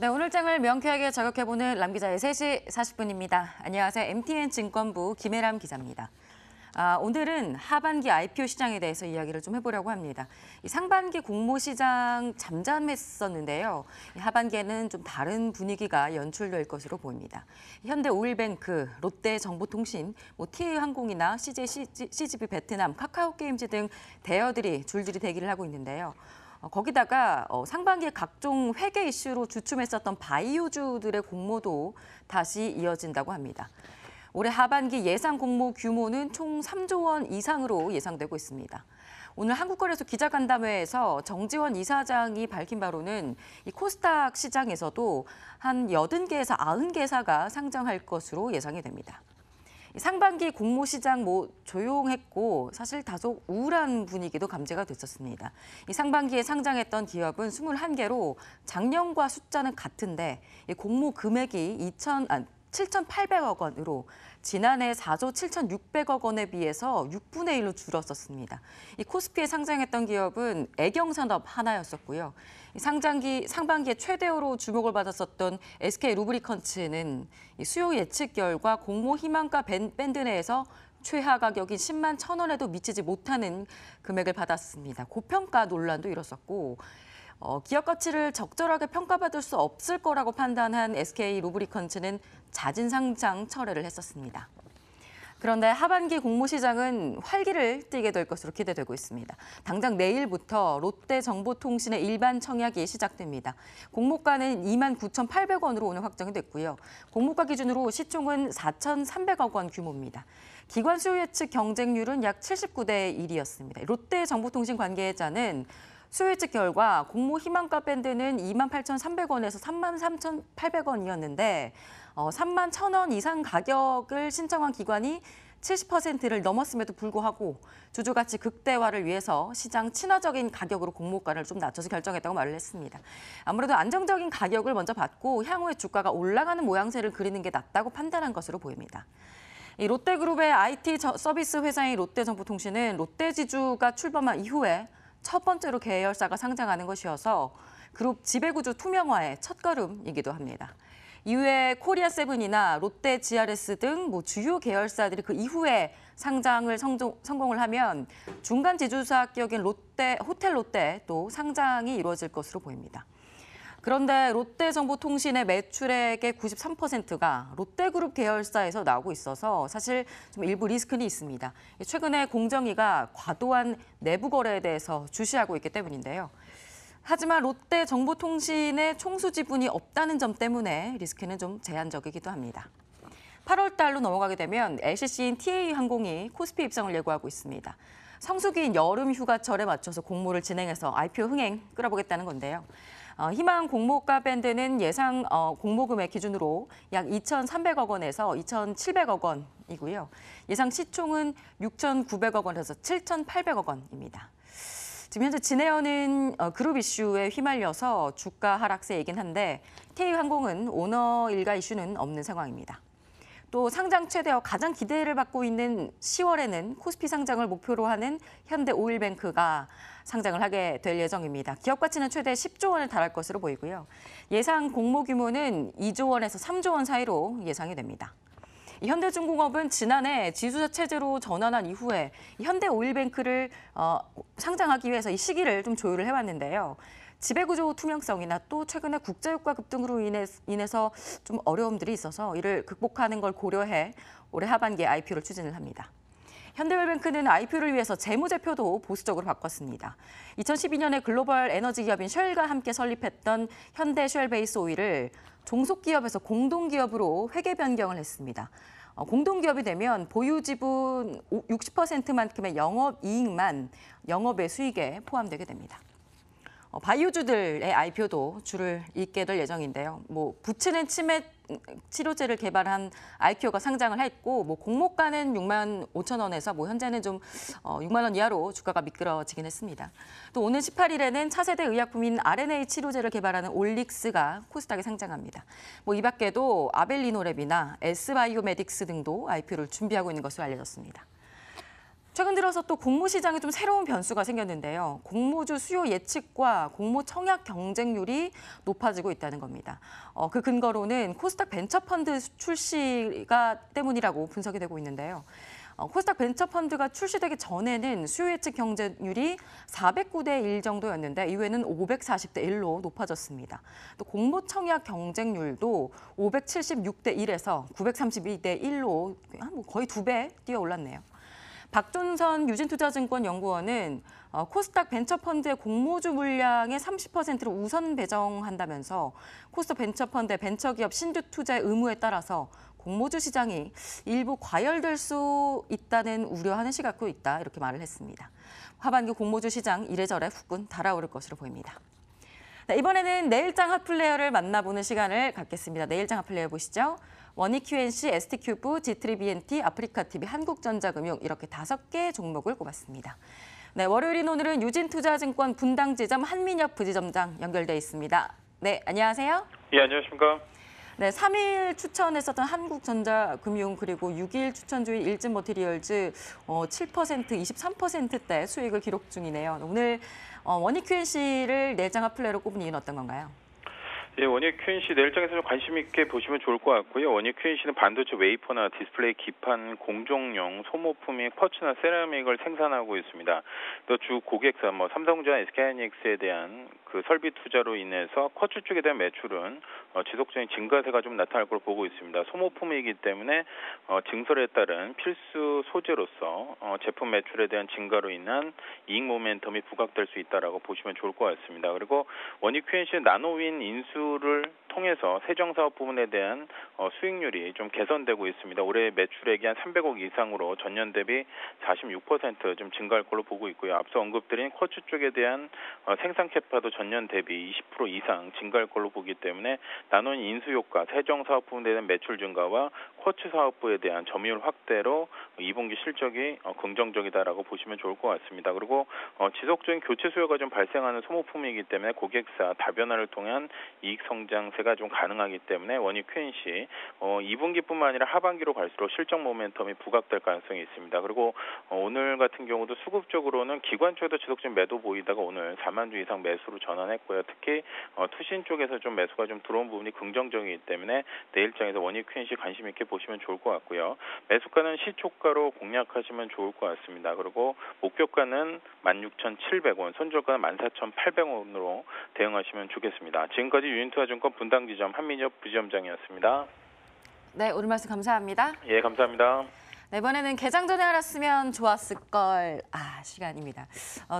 네, 오늘 장을 명쾌하게 저격해보는 람 기자의 3시 40분입니다. 안녕하세요. MTN 증권부 김혜람 기자입니다. 오늘은 하반기 IPO 시장에 대해서 이야기를 좀 해보려고 합니다. 이 상반기 공모 시장 잠잠했었는데요. 하반기에는 좀 다른 분위기가 연출될 것으로 보입니다. 현대오일뱅크, 롯데정보통신, TA항공이나 CGV 베트남, 카카오게임즈 등 대여들이 줄줄이 대기를 하고 있는데요. 거기다가 상반기에 각종 회계 이슈로 주춤했었던 바이오주들의 공모도 다시 이어진다고 합니다. 올해 하반기 예상 공모 규모는 총 3조 원 이상으로 예상되고 있습니다. 오늘 한국거래소 기자간담회에서 정지원 이사장이 밝힌 바로는 이 코스닥 시장에서도 한 80개에서 90개사가 상장할 것으로 예상이 됩니다. 상반기 공모 시장 조용했고 사실 다소 우울한 분위기도 감지가 됐었습니다. 이 상반기에 상장했던 기업은 21개로 작년과 숫자는 같은데 공모 금액이 7,800억 원으로 지난해 4조 7,600억 원에 비해서 6분의 1로 줄었었습니다. 이 코스피에 상장했던 기업은 애경산업 하나였었고요. 상반기에 최대어로 주목을 받았었던 SK루브리컨츠는 수요 예측 결과 공모 희망가 밴드 내에서 최하 가격인 10만 1,000원에도 미치지 못하는 금액을 받았습니다. 고평가 논란도 일었었고 기업 가치를 적절하게 평가받을 수 없을 거라고 판단한 SK루브리컨츠는 잦은 상장 철회를 했었습니다. 그런데 하반기 공모 시장은 활기를 띠게 될 것으로 기대되고 있습니다. 당장 내일부터 롯데정보통신의 일반 청약이 시작됩니다. 공모가는 29,800원으로 오늘 확정이 됐고요. 공모가 기준으로 시총은 4,300억 원 규모입니다. 기관 수요 예측 경쟁률은 약 79대 1이었습니다. 롯데정보통신 관계자는 수요 예측 결과 공모 희망가 밴드는 28,300원에서 33,800원이었는데 31,000원 이상 가격을 신청한 기관이 70%를 넘었음에도 불구하고 주주 가치 극대화를 위해서 시장 친화적인 가격으로 공모가를 좀 낮춰서 결정했다고 말을 했습니다. 아무래도 안정적인 가격을 먼저 받고 향후에 주가가 올라가는 모양새를 그리는 게 낫다고 판단한 것으로 보입니다. 이 롯데그룹의 IT 서비스 회사인 롯데정보통신은 롯데지주가 출범한 이후에 첫 번째로 계열사가 상장하는 것이어서 그룹 지배구조 투명화의 첫걸음이기도 합니다. 이후에 코리아세븐이나 롯데 GRS 등 주요 계열사들이 그 이후에 상장을 성공을 하면 중간 지주사 격인 호텔 롯데 또 상장이 이루어질 것으로 보입니다. 그런데 롯데정보통신의 매출액의 93%가 롯데그룹 계열사에서 나오고 있어서 사실 좀 일부 리스크는 있습니다. 최근에 공정위가 과도한 내부 거래에 대해서 주시하고 있기 때문인데요. 하지만 롯데정보통신의 총수 지분이 없다는 점 때문에 리스크는 좀 제한적이기도 합니다. 8월 달로 넘어가게 되면 LCC인 TA항공이 코스피 입성을 예고하고 있습니다. 성수기인 여름 휴가철에 맞춰서 공모를 진행해서 IPO 흥행 끌어보겠다는 건데요. 희망 공모가 밴드는 예상 공모금액 기준으로 약 2,300억 원에서 2,700억 원이고요. 예상 시총은 6,900억 원에서 7,800억 원입니다. 지금 현재 진에어는 그룹 이슈에 휘말려서 주가 하락세이긴 한데 TA항공은 오너 일가 이슈는 없는 상황입니다. 또 상장 최대어 가장 기대를 받고 있는 10월에는 코스피 상장을 목표로 하는 현대오일뱅크가 상장을 하게 될 예정입니다. 기업 가치는 최대 10조 원에 달할 것으로 보이고요. 예상 공모 규모는 2조 원에서 3조 원 사이로 예상이 됩니다. 현대중공업은 지난해 지주사 체제로 전환한 이후에 현대오일뱅크를 상장하기 위해서 이 시기를 좀 조율을 해왔는데요. 지배구조 투명성이나 또 최근에 국제유가 급등으로 인해서 좀 어려움들이 있어서 이를 극복하는 걸 고려해 올해 하반기에 IPO를 추진을 합니다. 현대오일뱅크는 IPO를 위해서 재무제표도 보수적으로 바꿨습니다. 2012년에 글로벌 에너지 기업인 쉘과 함께 설립했던 현대쉘베이스오일을 종속기업에서 공동기업으로 회계 변경을 했습니다. 공동기업이 되면 보유 지분 60%만큼의 영업이익만 영업의 수익에 포함되게 됩니다. 바이오주들의 IPO도 줄을 잇게 될 예정인데요. 부치는 치매 치료제를 개발한 IPO가 상장을 했고, 공모가는 6만 5천 원에서 현재는 좀 6만 원 이하로 주가가 미끄러지긴 했습니다. 또 오는 18일에는 차세대 의약품인 RNA 치료제를 개발하는 올릭스가 코스닥에 상장합니다. 이 밖에도 아벨리노랩이나 S바이오메딕스 등도 IPO를 준비하고 있는 것으로 알려졌습니다. 최근 들어서 또 공모 시장에 좀 새로운 변수가 생겼는데요. 공모주 수요 예측과 공모 청약 경쟁률이 높아지고 있다는 겁니다. 그 근거로는 코스닥 벤처펀드 출시가 때문이라고 분석이 되고 있는데요. 코스닥 벤처펀드가 출시되기 전에는 수요 예측 경쟁률이 409대 1 정도였는데 이후에는 540대 1로 높아졌습니다. 또 공모 청약 경쟁률도 576대 1에서 932대 1로 거의 2배 뛰어 올랐네요. 박준선 유진투자증권 연구원은 코스닥 벤처펀드의 공모주 물량의 30%를 우선 배정한다면서 코스닥 벤처펀드의 벤처기업 신규 투자의 의무에 따라서 공모주 시장이 일부 과열될 수 있다는 우려하는 시각도 있다, 이렇게 말을 했습니다. 하반기 공모주 시장 이래저래 후끈 달아오를 것으로 보입니다. 네, 이번에는 내일장 핫플레이어를 만나보는 시간을 갖겠습니다. 내일장 핫플레이어 보시죠. 원익 QNC, ST큐브, G3BNT, 아프리카TV, 한국전자금융 이렇게 5개 종목을 꼽았습니다. 네, 월요일인 오늘은 유진투자증권 분당지점 한민혁 부지점장 연결돼 있습니다. 네, 안녕하세요. 예, 안녕하십니까. 네, 3일 추천했었던 한국전자금융 그리고 6일 추천주의 일진머티리얼즈 7%, 23%대 수익을 기록 중이네요. 오늘 원익 QNC를 내일장 핫플레이어로 꼽은 이유는 어떤 건가요? 예, 원익 QNC 내일장에서 좀 관심 있게 보시면 좋을 것 같고요. 원익 QNC는 반도체 웨이퍼나 디스플레이 기판, 공정용, 소모품 및 퍼츠나 세라믹을 생산하고 있습니다. 또 주 고객사, 삼성전자, SK하이닉스에 대한 그 설비 투자로 인해서 쿼츠 쪽에 대한 매출은 지속적인 증가세가 좀 나타날 걸 보고 있습니다. 소모품이기 때문에 증설에 따른 필수 소재로서 제품 매출에 대한 증가로 인한 이익 모멘텀이 부각될 수 있다라고 보시면 좋을 것 같습니다. 그리고 원익 QNC는 나노윈 인수를 통해서 세정 사업 부분에 대한 수익률이 좀 개선되고 있습니다. 올해 매출액이 한 300억 이상으로 전년 대비 46% 좀 증가할 걸로 보고 있고요. 앞서 언급드린 쿼츠 쪽에 대한 생산 캐파도 전년 대비 20% 이상 증가할 걸로 보기 때문에 나노인 인수 효과, 세정 사업 부분에 대한 매출 증가와 쿼츠 사업부에 대한 점유율 확대로 2분기 실적이 긍정적이다라고 보시면 좋을 것 같습니다. 그리고 지속적인 교체 수요가 좀 발생하는 소모품이기 때문에 고객사 다변화를 통한 이익 성장세가 좀 가능하기 때문에 원익 QNC 2분기뿐만 아니라 하반기로 갈수록 실적 모멘텀이 부각될 가능성이 있습니다. 그리고 오늘 같은 경우도 수급적으로는 기관 쪽에도 지속적인 매도 보이다가 오늘 4만 주 이상 매수로 전환했고요. 특히 투신 쪽에서 좀 매수가 좀 들어온 부분이 긍정적이기 때문에 내일장에서 원익 QNC 관심 있게 보시면 좋을 것 같고요. 매수가는 시초가로 공략하시면 좋을 것 같습니다. 그리고 목표가는 16,700원, 손절가는 14,800원으로 대응하시면 좋겠습니다. 지금까지 유진투자증권 분당지점 한민혁 부지점장이었습니다. 네, 오늘 말씀 감사합니다. 예, 감사합니다. 네, 이번에는 개장 전에 알았으면 좋았을걸 시간입니다.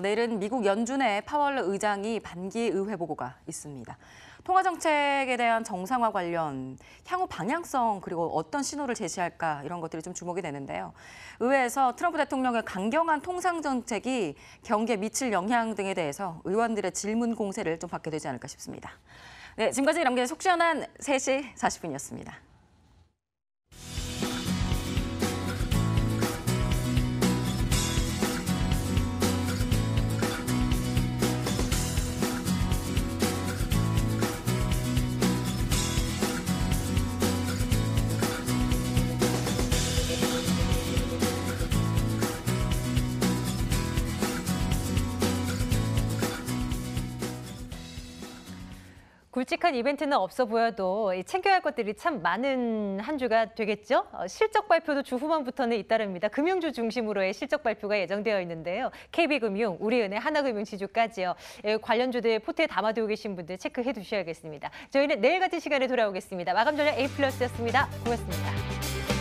내일은 미국 연준의 파월 의장이 반기 의회 보고가 있습니다. 통화정책에 대한 정상화 관련 향후 방향성 그리고 어떤 신호를 제시할까 이런 것들이 좀 주목이 되는데요. 의회에서 트럼프 대통령의 강경한 통상정책이 경기에 미칠 영향 등에 대해서 의원들의 질문 공세를 좀 받게 되지 않을까 싶습니다. 네, 지금까지 남겨진 속 시원한 3시 40분이었습니다. 굵직한 이벤트는 없어 보여도 챙겨야 할 것들이 참 많은 한 주가 되겠죠. 실적 발표도 주 후반부터는 잇따릅니다. 금융주 중심으로의 실적 발표가 예정되어 있는데요. KB금융, 우리은행, 하나금융 지주까지요. 관련주들 포트에 담아두고 계신 분들 체크해 두셔야겠습니다. 저희는 내일 같은 시간에 돌아오겠습니다. 마감 전략 A+였습니다. 고맙습니다.